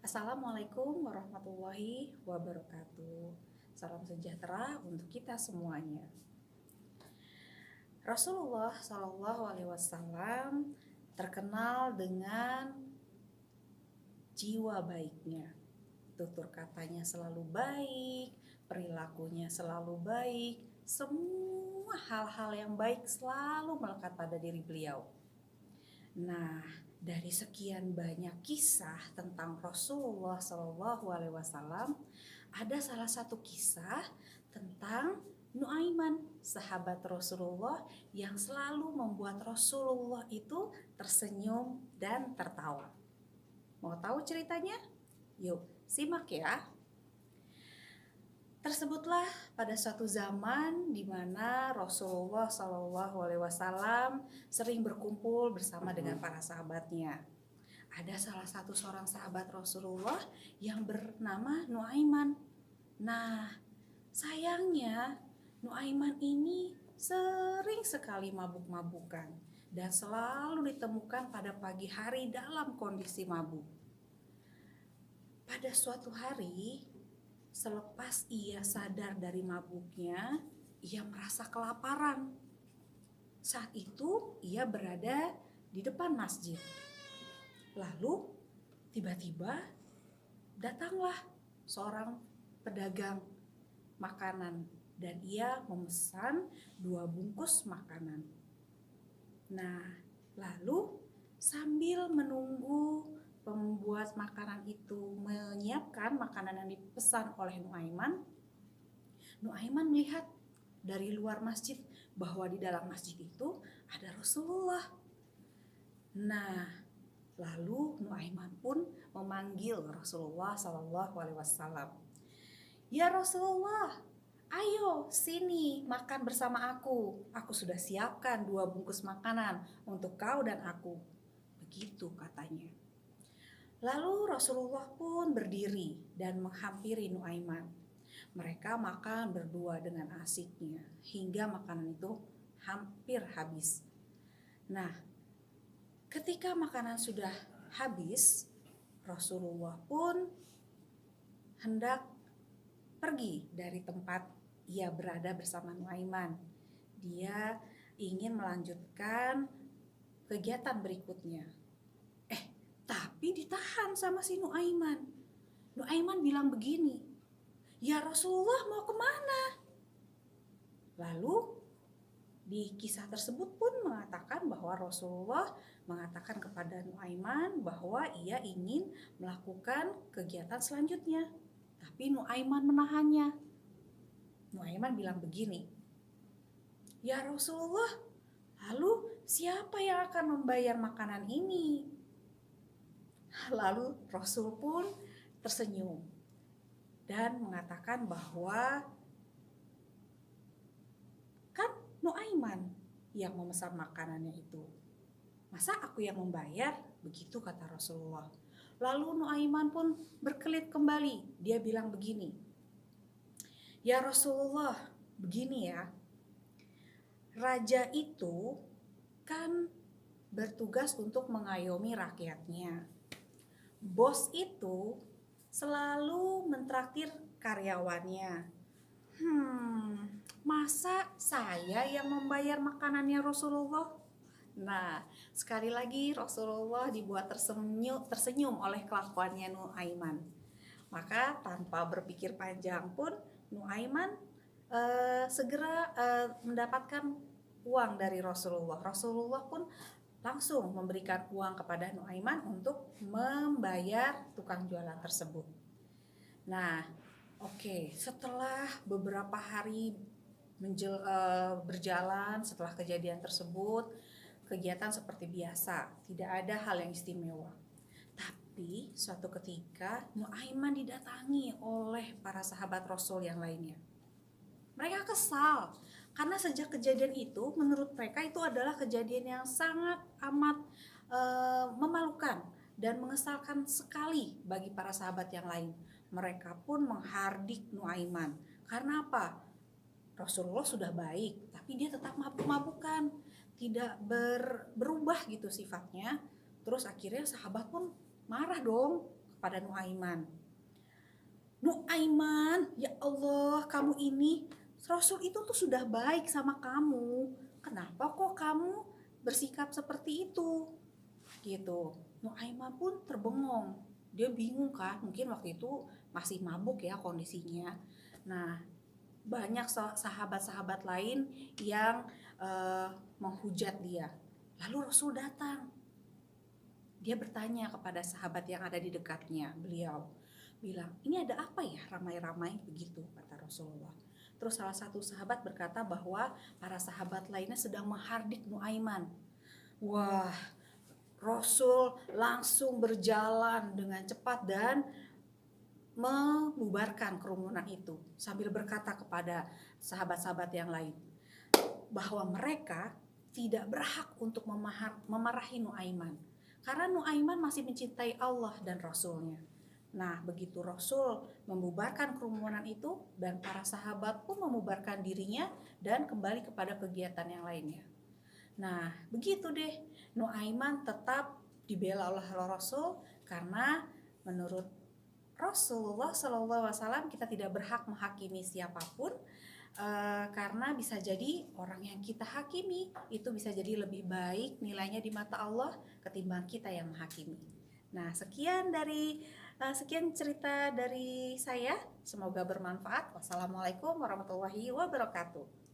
Assalamualaikum warahmatullahi wabarakatuh. Salam sejahtera untuk kita semuanya. Rasulullah Shallallahu Alaihi Wasallam terkenal dengan jiwa baiknya. Tutur katanya selalu baik, perilakunya selalu baik, semua hal-hal yang baik selalu melekat pada diri beliau. Nah, dari sekian banyak kisah tentang Rasulullah Shallallahu Alaihi Wasallam, ada salah satu kisah tentang Nuaiman, sahabat Rasulullah yang selalu membuat Rasulullah itu tersenyum dan tertawa. Mau tahu ceritanya? Yuk, simak ya. Tersebutlah pada suatu zaman di mana Rasulullah Shallallahu Alaihi Wasallam sering berkumpul bersama dengan para sahabatnya. Ada salah satu seorang sahabat Rasulullah yang bernama Nuaiman. Nah, sayangnya Nuaiman ini sering sekali mabuk-mabukan dan selalu ditemukan pada pagi hari dalam kondisi mabuk. Pada suatu hari, selepas ia sadar dari mabuknya, ia merasa kelaparan. Saat itu ia berada di depan masjid. Lalu tiba-tiba datanglah seorang pedagang makanan dan ia memesan 2 bungkus makanan. Nah, lalu sambil menunggu pembuat makanan itu menyiapkan makanan yang dipesan oleh Nuaiman melihat dari luar masjid bahwa di dalam masjid itu ada Rasulullah. Nah, lalu Nuaiman pun memanggil Rasulullah Shallallahu Alaihi Wasallam. Ya Rasulullah, ayo sini makan bersama aku. Aku sudah siapkan 2 bungkus makanan untuk kau dan aku. Begitu katanya. Lalu Rasulullah pun berdiri dan menghampiri Nuaiman. Mereka makan berdua dengan asiknya hingga makanan itu hampir habis. Nah, ketika makanan sudah habis, Rasulullah pun hendak pergi dari tempat ia berada bersama Nuaiman. Dia ingin melanjutkan kegiatan berikutnya. Tapi ditahan sama si Nuaiman. Nuaiman bilang begini, ya Rasulullah mau kemana? Lalu di kisah tersebut pun mengatakan bahwa Rasulullah mengatakan kepada Nuaiman bahwa ia ingin melakukan kegiatan selanjutnya. Tapi Nuaiman menahannya. Nuaiman bilang begini, ya Rasulullah, lalu siapa yang akan membayar makanan ini? Lalu Rasul pun tersenyum dan mengatakan bahwa kan Nuaiman yang memesan makanannya itu. Masa aku yang membayar? Begitu kata Rasulullah. Lalu Nuaiman pun berkelit kembali. Dia bilang begini, ya Rasulullah, begini ya. Raja itu kan bertugas untuk mengayomi rakyatnya. Bos itu selalu mentraktir karyawannya. Masa saya yang membayar makanannya Rasulullah? Nah, sekali lagi Rasulullah dibuat tersenyum oleh kelakuannya Nuaiman. Maka tanpa berpikir panjang pun Nuaiman segera mendapatkan uang dari Rasulullah. Rasulullah pun langsung memberikan uang kepada Nuaiman untuk membayar tukang jualan tersebut. Nah, setelah beberapa hari berjalan setelah kejadian tersebut, kegiatan seperti biasa, tidak ada hal yang istimewa. Tapi suatu ketika Nuaiman didatangi oleh para sahabat Rasul yang lainnya. Mereka kesal karena sejak kejadian itu menurut mereka itu adalah kejadian yang sangat amat memalukan dan mengesalkan sekali bagi para sahabat yang lain. Mereka pun menghardik Nuaiman. Karena apa? Rasulullah sudah baik, tapi dia tetap mabuk-mabukan, tidak berubah gitu sifatnya. Terus akhirnya sahabat pun marah dong, kepada Nuaiman. Nuaiman, ya Allah, kamu ini, Rasul itu tuh sudah baik sama kamu. Kenapa kok kamu bersikap seperti itu? Gitu. Nuaiman pun terbengong. Dia bingung kan, mungkin waktu itu masih mabuk ya kondisinya. Nah, banyak sahabat-sahabat lain yang menghujat dia. Lalu Rasul datang. Dia bertanya kepada sahabat yang ada di dekatnya. Beliau bilang, ini ada apa ya ramai-ramai begitu, kata Rasulullah. Terus salah satu sahabat berkata bahwa para sahabat lainnya sedang menghardik Nuaiman. Wah, Rasul langsung berjalan dengan cepat dan membubarkan kerumunan itu sambil berkata kepada sahabat-sahabat yang lain bahwa mereka tidak berhak untuk memarahi Nuaiman karena Nuaiman masih mencintai Allah dan Rasulnya. Nah, begitu Rasul membubarkan kerumunan itu dan para sahabat pun membubarkan dirinya dan kembali kepada kegiatan yang lainnya. Nah, begitu deh, Nuaiman tetap dibela oleh Rasul karena menurut Rasulullah SAW kita tidak berhak menghakimi siapapun karena bisa jadi orang yang kita hakimi itu bisa jadi lebih baik nilainya di mata Allah ketimbang kita yang menghakimi. Nah, sekian cerita dari saya, semoga bermanfaat. Wassalamualaikum warahmatullahi wabarakatuh.